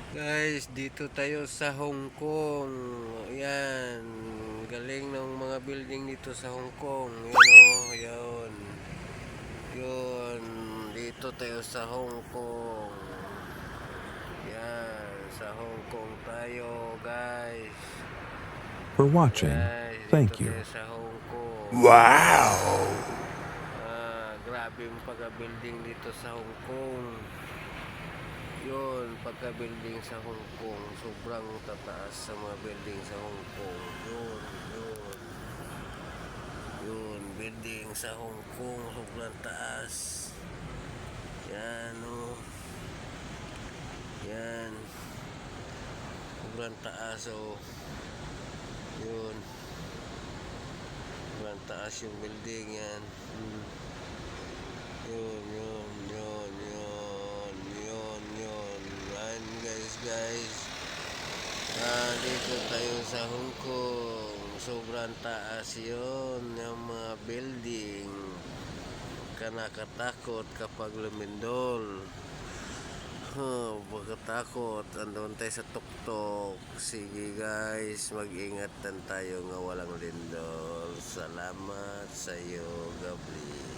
Guys, dito tayo sa Hong Kong. Ayan, galing ng mga building dito sa Hong Kong. Yun. Yun, dito tayo sa Hong Kong. Yan, sa Hong Kong tayo, guys. For watching. Guys, dito Thank you. tayo sa Hong Kong. Wow! Grabe yung pagka-building dito sa Hong Kong. Yun, pagka-building sa Hong Kong, sobrang tataas sa mga building sa Hong Kong. Yun, building sa Hong Kong, sobrang taas. Yan, oh. Yan. Sobrang taas, oh. Yun. Sobrang taas yung building yan. Yun. Ayan, guys. Dito tayo sa Hong Kong. Sobrang taas yun. Yung mga building. Ka nakatakot kapag lumindol. Pagkatakot. Andun tayo sa tuktok. Sige guys, mag-ingatan tayo nga walang lindol. Salamat sa iyo, Gabli.